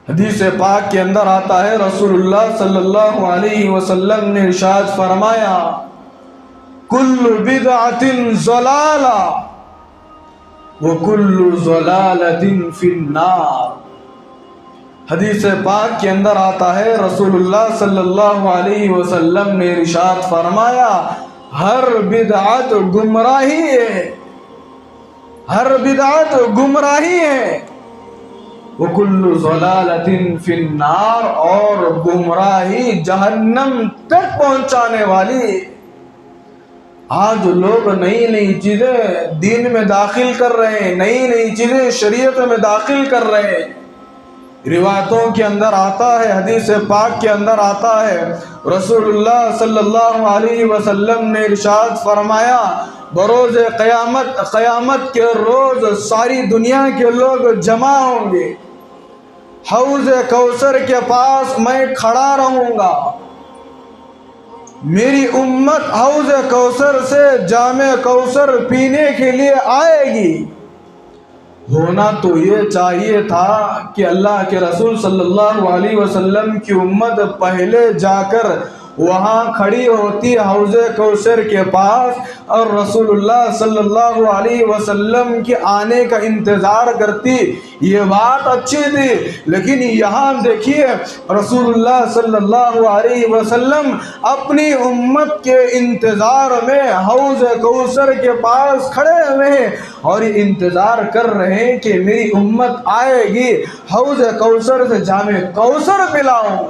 حدیث پاک کے اندر آتا ہے رسول اللہ صلی اللہ علیہ وسلم نے ارشاد فرمایا کل بدعۃ ضلالہ وکل ضلالۃ فی النار۔ حدیث پاک کے اندر آتا ہے رسول اللہ صلی اللہ علیہ وسلم نے ارشاد فرمایا ہر بدعت گمراہی ہے، ہر بدعت گمراہی ہے، وکل ضلالۃ فی النار، اور گمراہی جہنم تک پہنچانے والی۔ آج لوگ نئی نئی چیزیں دین میں داخل کر رہے ہیں، نئی نئی چیزیں شریعت میں داخل کر رہے ہیں۔ روایتوں کے اندر آتا ہے، حدیث پاک کے اندر آتا ہے رسول اللہ صلی اللہ علیہ وسلم نے ارشاد فرمایا بروز قیامت کے روز ساری دنیا کے لوگ جمع ہوں گے، حوض کوثر کے پاس میں کھڑا رہوں گا، میری امت حوض کوثر سے جام کوثر پینے کے لیے آئے گی۔ ہونا تو یہ چاہیے تھا کہ اللہ کے رسول صلی اللہ علیہ وسلم کی امت پہلے جا کر وہاں کھڑی ہوتی حوض کوثر کے پاس اور رسول اللہ صلی اللہ علیہ وسلم کے آنے کا انتظار کرتی، یہ بات اچھی تھی۔ لیکن یہاں دیکھیے رسول اللہ صلی اللہ علیہ وسلم اپنی امت کے انتظار میں حوض کوثر کے پاس کھڑے ہوئے ہیں اور یہ انتظار کر رہے ہیں کہ میری امت آئے گی، حوض کوثر سے جام کوثر پلاؤں۔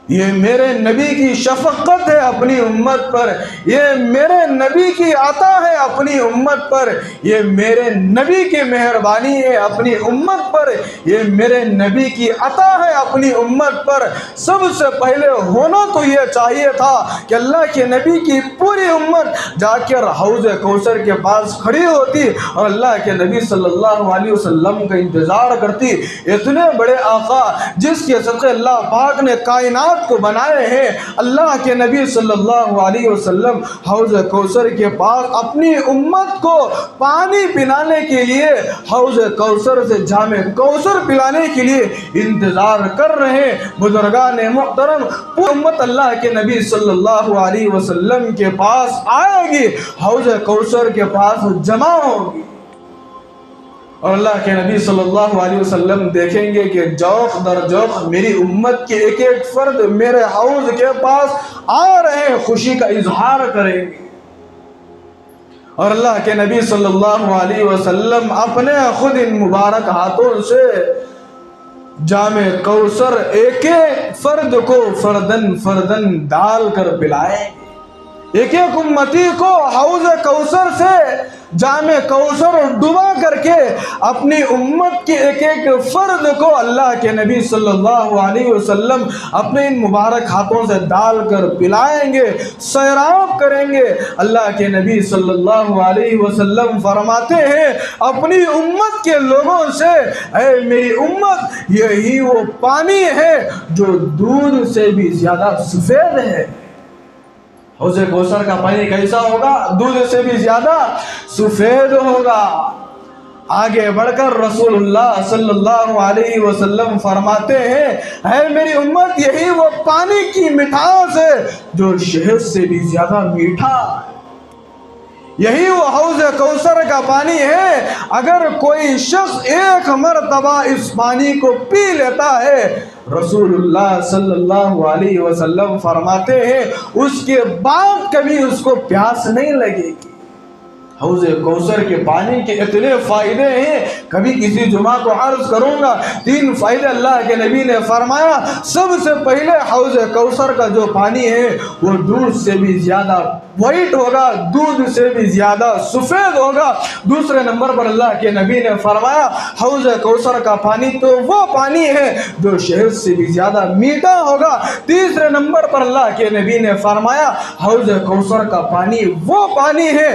یہ میرے نبی کی شفقت ہے اپنی امت پر، یہ میرے نبی کی عطا ہے اپنی امت پر، یہ میرے نبی کی مہربانی ہے اپنی امت پر، یہ میرے نبی کی عطا ہے اپنی امت پر۔ سب سے پہلے ہونا تو یہ چاہیے تھا کہ اللہ کے نبی کی پوری امت جا کر حوض کوثر کے پاس کھڑی ہوتی اور اللہ کے نبی صلی اللہ علیہ وسلم کا انتظار کرتی۔ اتنے بڑے آقا جس کے صدقے اللہ پاک نے کائنات کو بنائے ہیں، اللہ کے نبی صلی اللہ علیہ وسلم حوض کوثر کے پاس اپنی امت کو پانی پلانے کے لیے حوض کوثر سے جام کوثر پلانے کے لیے انتظار کر رہے ہیں۔ بزرگان محترم، پوری امت اللہ کے نبی صلی اللہ علیہ وسلم کے پاس آئے گی، حوض کوثر کے پاس جمع ہوگی اور اللہ کے نبی صلی اللہ علیہ وسلم دیکھیں گے کہ جوق در جوق میری امت کے ایک ایک فرد میرے حوض کے پاس آ رہے ہیں، خوشی کا اظہار کریں گے۔ اور اللہ کے نبی صلی اللہ علیہ وسلم اپنے خود ان مبارک ہاتھوں سے جام کوثر ایک ایک فرد کو فردن فردن ڈال کر پلائیں گے، ایک ایک امتی کو حوض کوثر سے جام کوثر ڈبا کر کے اپنی امت کے ایک ایک فرد کو اللہ کے نبی صلی اللہ علیہ وسلم اپنے ان مبارک ہاتھوں سے ڈال کر پلائیں گے، سیراب کریں گے۔ اللہ کے نبی صلی اللہ علیہ وسلم فرماتے ہیں اپنی امت کے لوگوں سے، اے میری امت، یہی وہ پانی ہے جو دودھ سے بھی زیادہ سفید ہے۔ حوض کوثر کا پانی کیسا ہوگا؟ دودھ سے بھی زیادہ سفید ہوگا۔ آگے بڑھ کر رسول اللہ صلی اللہ علیہ وسلم فرماتے ہیں اے میری امت، یہی وہ پانی کی مٹھاس ہے جو شہد سے بھی زیادہ میٹھا ہے، یہی وہ حوض کوثر کا پانی ہے۔ اگر کوئی شخص ایک مرتبہ اس پانی کو پی لیتا ہے، رسول اللہ صلی اللہ علیہ وسلم فرماتے ہیں اس کے بعد کبھی اس کو پیاس نہیں لگے گی۔ حوض کوثر کے پانی کے اتنے فائدے ہیں، کبھی کسی جمعہ کو عرض کروں گا۔ 3 فائدے اللہ کے نبی نے فرمایا۔ سب سے پہلے حوض کوثر کا جو پانی ہے وہ دودھ سے بھی زیادہ وائٹ ہوگا، دودھ سے بھی زیادہ سفید ہوگا۔ دوسرے نمبر پر اللہ کے نبی نے فرمایا حوض کوثر کا پانی تو وہ پانی ہے جو شہد سے بھی زیادہ میٹھا ہوگا۔ تیسرے نمبر پر اللہ کے نبی نے فرمایا حوض کوثر کا پانی وہ پانی ہے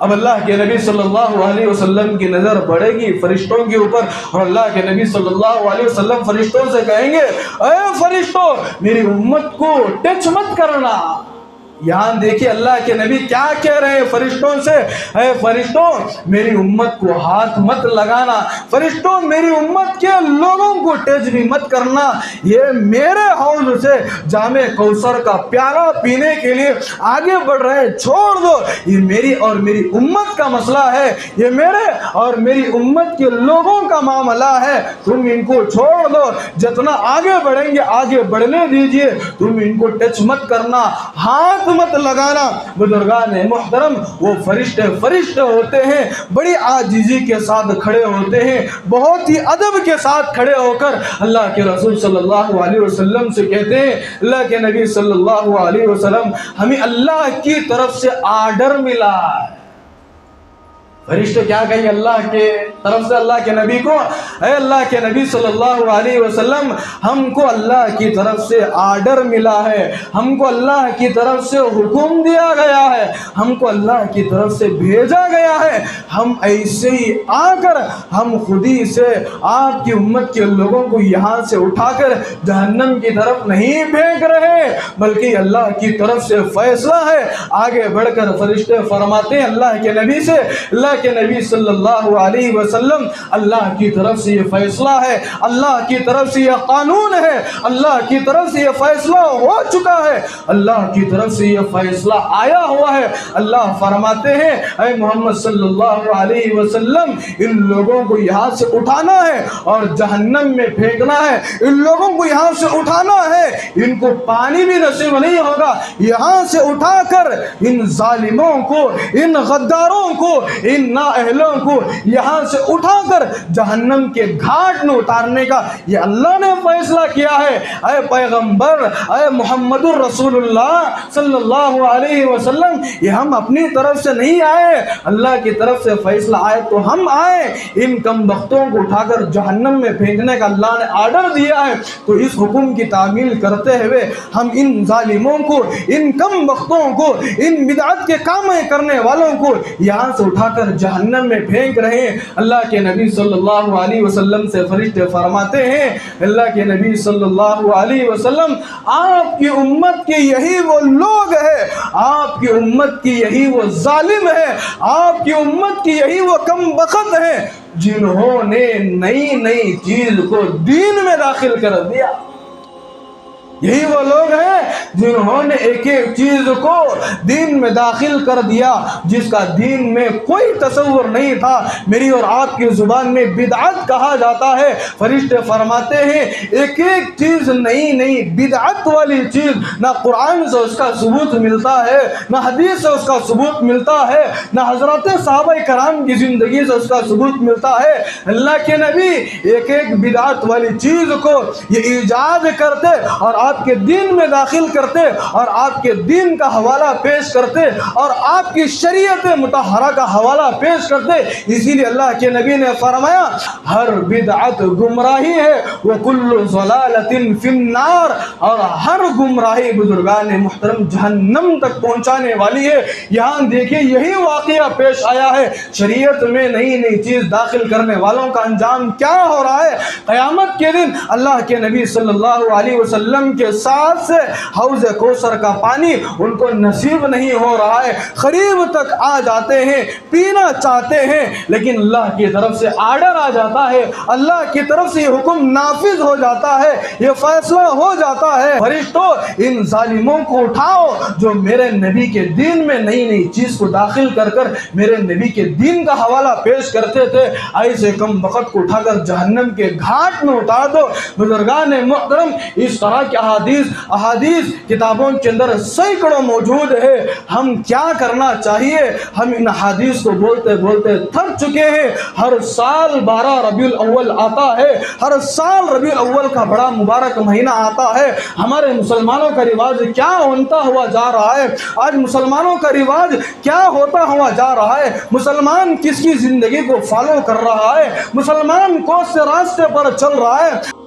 اب اللہ کے نبی صلی اللہ علیہ وسلم کی نظر پڑے گی فرشتوں کے اوپر، اور اللہ کے نبی صلی اللہ علیہ وسلم فرشتوں سے کہیں گے اے فرشتوں میری امت کو ٹچ مت کرنا۔ یہاں دیکھیے اللہ کے نبی کیا کہہ رہے ہیں فرشتوں سے، اے فرشتوں میری امت کو ہاتھ مت لگانا، فرشتوں میری امت کے لوگوں کو ٹچ بھی مت کرنا، یہ میرے حوض سے جام کوثر کا پیالہ پینے کے لیے آگے بڑھ رہے ہیں، چھوڑ دو، یہ میری اور میری امت کا مسئلہ ہے، یہ میرے اور میری امت کے لوگوں کا معاملہ ہے، تم ان کو چھوڑ دو، جتنا آگے بڑھیں گے آگے بڑھنے دیجئے، تم ان کو ٹچ مت کرنا، ہاتھ مت لگانا۔ بزرگان محترم وہ فرشتے ہوتے ہیں، بڑی عاجزی کے ساتھ کھڑے ہوتے ہیں، بہت ہی ادب کے ساتھ کھڑے ہو کر اللہ کے رسول صلی اللہ علیہ وسلم سے کہتے ہیں اللہ کے نبی صلی اللہ علیہ وسلم ہمیں اللہ کی طرف سے آرڈر ملا ہے۔ فرشتے کیا کہیں اللہ کے طرف سے اللہ کے نبی کو، اے اللہ کے نبی صلی اللہ علیہ وسلم ہم کو اللہ کی طرف سے آرڈر ملا ہے، ہم کو اللہ کی طرف سے حکم دیا گیا ہے، ہم کو اللہ کی طرف سے بھیجا گیا ہے، ہم ایسے ہی آ کر ہم خود ہی سے آپ کی امت کے لوگوں کو یہاں سے اٹھا کر جہنم کی طرف نہیں پھینک رہے، بلکہ اللہ کی طرف سے فیصلہ ہے۔ آگے بڑھ کر فرشتے فرماتے ہیں اللہ کے نبی سے، اللہ کے نبی صلی اللہ علیہ وسلم اللہ کی طرف سے یہ فیصلہ ہے، اللہ کی طرف سے یہ قانون ہے، اللہ کی طرف سے یہ فیصلہ ہو چکا ہے، اللہ کی طرف سے یہ فیصلہ آیا ہوا ہے۔ اللہ فرماتے ہیں اے محمد صلی اللہ علیہ وسلم ان لوگوں کو یہاں سے اٹھانا ہے اور جہنم میں پھینکنا ہے، ان لوگوں کو یہاں سے اٹھانا ہے، ان کو پانی بھی نصیب نہیں ہوگا، یہاں سے اٹھا کر ان ظالموں کو، ان غداروں کو، ان نااہلوں کو یہاں سے اٹھا کر جہنم کے گھاٹ میں اتارنے کا یہ اللہ نے فیصلہ کیا ہے۔ اے پیغمبر، اے محمد الرسول اللہ صلی اللہ علیہ وسلم یہ ہم اپنی طرف سے نہیں آئے، اللہ کی طرف سے فیصلہ آئے تو ہم آئے، ان کم بختوں کو اٹھا کر جہنم میں پھینکنے کا اللہ نے آرڈر دیا ہے، تو اس حکم کی تعمیل کرتے ہوئے ہم ان ظالموں کو، ان کم بختوں کو، ان بدعت کے کام کرنے والوں کو یہاں سے اٹھا کر جہنم میں پھینک رہے ہیں۔ اللہ کے نبی صلی اللہ علیہ وسلم سے فرشتے فرماتے ہیں اللہ کے نبی صلی اللہ علیہ وسلم آپ کی امت کے یہی وہ لوگ ہیں، آپ کی امت کی یہی وہ ظالم ہیں، آپ کی امت کی یہی وہ کم بخت ہیں جنہوں نے نئی چیز کو دین میں داخل کر دیا۔ یہی وہ لوگ ہیں جنہوں نے ایک چیز کو دین میں داخل کر دیا جس کا دین میں کوئی تصور نہیں تھا، میری اور آپ کی زبان میں بدعت کہا جاتا ہے۔ فرشتے فرماتے ہیں ایک چیز نئی بدعت والی چیز نہ قرآن سے اس کا ثبوت ملتا ہے، نہ حدیث سے اس کا ثبوت ملتا ہے، نہ حضرات صحابہ کرام کی زندگی سے اس کا ثبوت ملتا ہے۔ اللہ کے نبی ایک بدعت والی چیز کو یہ ایجاد کرتے اور آپ کے دین میں داخل کرتے اور آپ کے دین کا حوالہ پیش کرتے اور آپ کی شریعت مطہرہ کا حوالہ پیش کرتے۔ اسی لیے اللہ کے نبی نے فرمایا ہر بدعت گمراہی ہے وَكُلُّ ضَلَالَةٍ فِي النَّارِ، اور ہر گمراہی بزرگان محترم جہنم تک پہنچانے والی ہے۔ یہاں دیکھیں یہی واقعہ پیش آیا ہے، شریعت میں نئی چیز داخل کرنے والوں کا انجام کیا ہو رہا ہے۔ قیامت کے دن اللہ کے نبی صلی اللہ علیہ وسلم کے ساتھ سے حوض کوثر کا پانی ان کو نصیب نہیں ہو رہا ہے، قریب تک آ جاتے ہیں، پینا چاہتے ہیں، لیکن اللہ کی طرف سے آرڈر آ جاتا ہے، اللہ کی طرف سے یہ حکم نافذ ہو جاتا ہے، یہ فیصلہ ہو جاتا ہے فرشتوں ان ظالموں کو اٹھاؤ جو میرے نبی کے دین میں نئی چیز کو داخل کر میرے نبی کے دین کا حوالہ پیش کرتے تھے، ایسے کم بخت کو اٹھا کر جہنم کے گھاٹ میں اتار دو۔ بزرگان محترم اس طرح کے احادیث کتابوں کے اندر سینکڑوں موجود ہے۔ ہم کیا کرنا چاہیے؟ ہم ان احادیث کو بولتے تھک چکے ہیں۔ ہر سال 12 ربیع الاول آتا ہے، ہر سال ربیع الاول کا بڑا مبارک مہینہ آتا ہے، ہمارے مسلمانوں کا رواج کیا ہوتا ہوا جا رہا ہے؟ آج مسلمانوں کا رواج کیا ہوتا ہوا جا رہا ہے؟ مسلمان کس کی زندگی کو فالو کر رہا ہے؟ مسلمان کون سے راستے پر چل رہا ہے؟